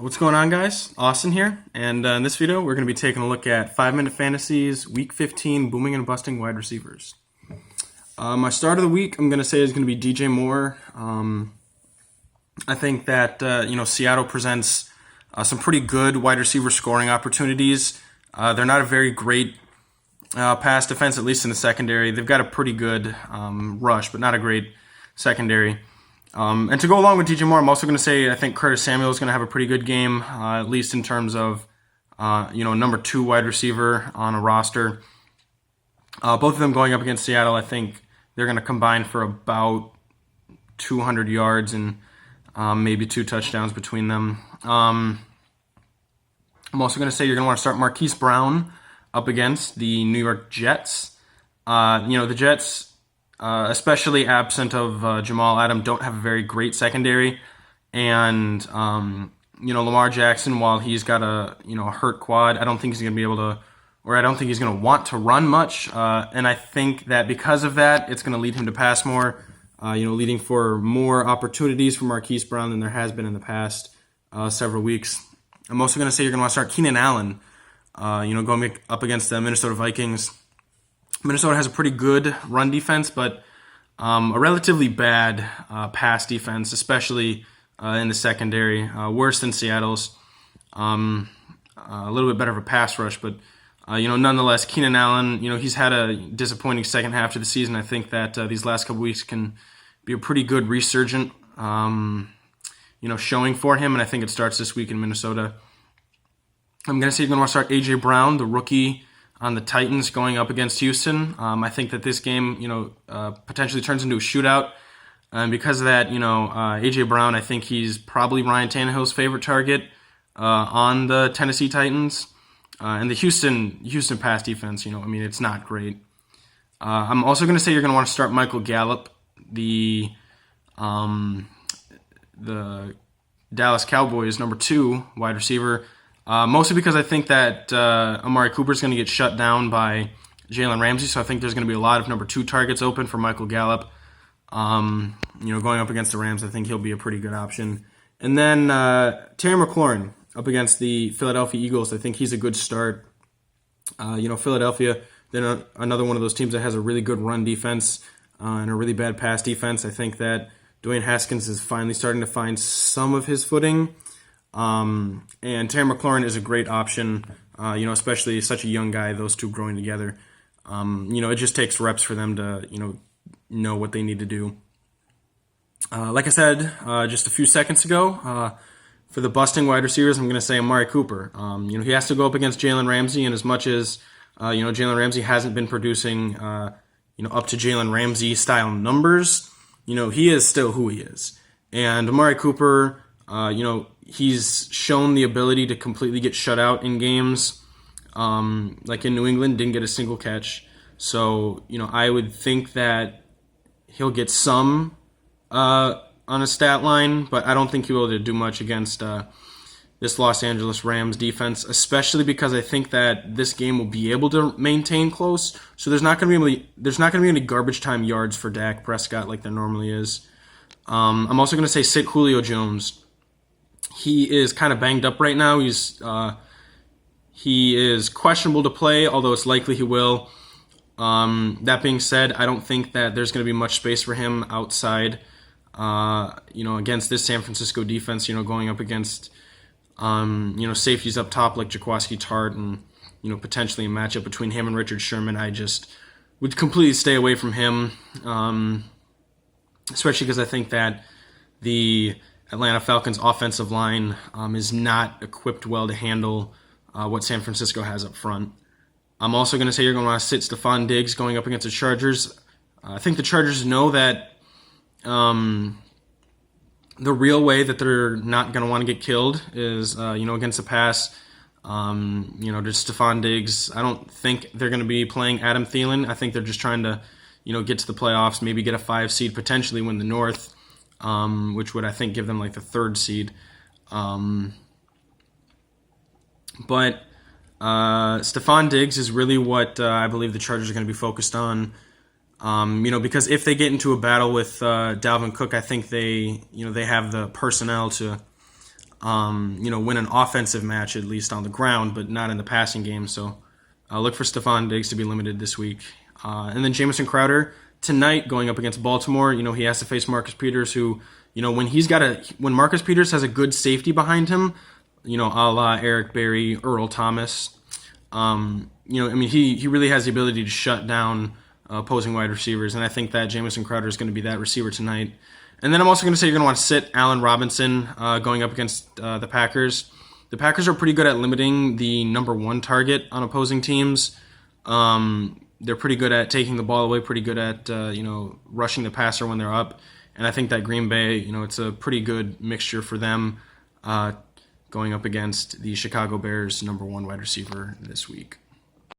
What's going on, guys? Austin here, and in this video we're going to be taking a look at 5-Minute Fantasies Week 15 Booming and Busting Wide Receivers. My start of the week, I'm going to say, is going to be DJ Moore. I think that Seattle presents some pretty good wide receiver scoring opportunities. They're not a very great pass defense, at least in the secondary. They've got a pretty good rush, but not a great secondary. And to go along with DJ Moore, I'm also going to say I think Curtis Samuel is going to have a pretty good game, at least in terms of number 2 wide receiver on a roster. Both of them going up against Seattle, I think they're going to combine for about 200 yards and maybe 2 touchdowns between them. I'm also going to say you're going to want to start Marquise Brown up against the New York Jets. The Jets, especially absent of Jamal Adams, don't have a very great secondary. And, Lamar Jackson, while he's got a hurt quad, I don't think he's going to be able to, or I don't think he's going to want to run much. And I think that because of that, it's going to lead him to pass more, leading for more opportunities for Marquise Brown than there has been in the past several weeks. I'm also going to say you're going to want to start Keenan Allen, going up against the Minnesota Vikings. Minnesota has a pretty good run defense, but a relatively bad pass defense, especially in the secondary. Worse than Seattle's. A little bit better of a pass rush, but nonetheless, Keenan Allen, he's had a disappointing second half to the season. I think that these last couple weeks can be a pretty good resurgent, showing for him, and I think it starts this week in Minnesota. I'm going to say you're going to want to start A.J. Brown, the rookie on the Titans, going up against Houston. I think that this game, potentially turns into a shootout. And because of that, A.J. Brown, I think he's probably Ryan Tannehill's favorite target on the Tennessee Titans. And the Houston pass defense, it's not great. I'm also going to say you're going to want to start Michael Gallup, the Dallas Cowboys number 2 wide receiver. Mostly because I think that Amari Cooper is going to get shut down by Jalen Ramsey, so I think there's going to be a lot of number 2 targets open for Michael Gallup. Going up against the Rams, I think he'll be a pretty good option. And then Terry McLaurin up against the Philadelphia Eagles. I think he's a good start. Philadelphia, they're another one of those teams that has a really good run defense and a really bad pass defense. I think that Dwayne Haskins is finally starting to find some of his footing. And Terry McLaurin is a great option, especially such a young guy, those two growing together. It just takes reps for them to, know what they need to do. Like I said, just a few seconds ago, for the busting wide receivers, I'm going to say Amari Cooper. He has to go up against Jalen Ramsey, and as much as, Jalen Ramsey hasn't been producing, up to Jalen Ramsey style numbers, he is still who he is. And Amari Cooper, he's shown the ability to completely get shut out in games. Like in New England, didn't get a single catch. So, I would think that he'll get some on a stat line, but I don't think he'll be able to do much against this Los Angeles Rams defense, especially because I think that this game will be able to maintain close. So there's not going to be any garbage time yards for Dak Prescott like there normally is. I'm also going to say sit Julio Jones. He is kind of banged up right now. He is questionable to play, although it's likely he will. That being said, I don't think that there's going to be much space for him outside, against this San Francisco defense, going up against, safeties up top like Jaquiski Tartt and, potentially a matchup between him and Richard Sherman. I just would completely stay away from him, especially because I think that the Atlanta Falcons offensive line is not equipped well to handle what San Francisco has up front. I'm also going to say you're going to want to sit Stephon Diggs going up against the Chargers. I think the Chargers know that the real way that they're not going to want to get killed is, against the pass. Just Stephon Diggs. I don't think they're going to be playing Adam Thielen. I think they're just trying to, get to the playoffs, maybe get a 5 seed, potentially win the North. Which would, I think, give them like the 3rd seed. But Stephon Diggs is really what I believe the Chargers are going to be focused on. Because if they get into a battle with Dalvin Cook, I think they have the personnel to win an offensive match, at least on the ground, but not in the passing game. So look for Stephon Diggs to be limited this week. And then Jamison Crowder tonight going up against Baltimore. He has to face Marcus Peters, who, when Marcus Peters has a good safety behind him, a la Eric Berry, Earl Thomas, he really has the ability to shut down opposing wide receivers, and I think that Jamison Crowder is going to be that receiver tonight. And then I'm also going to say you're going to want to sit Allen Robinson going up against the Packers. The Packers are pretty good at limiting the number one target on opposing teams. They're pretty good at taking the ball away, pretty good at rushing the passer when they're up. And I think that Green Bay, it's a pretty good mixture for them going up against the Chicago Bears' number one wide receiver this week.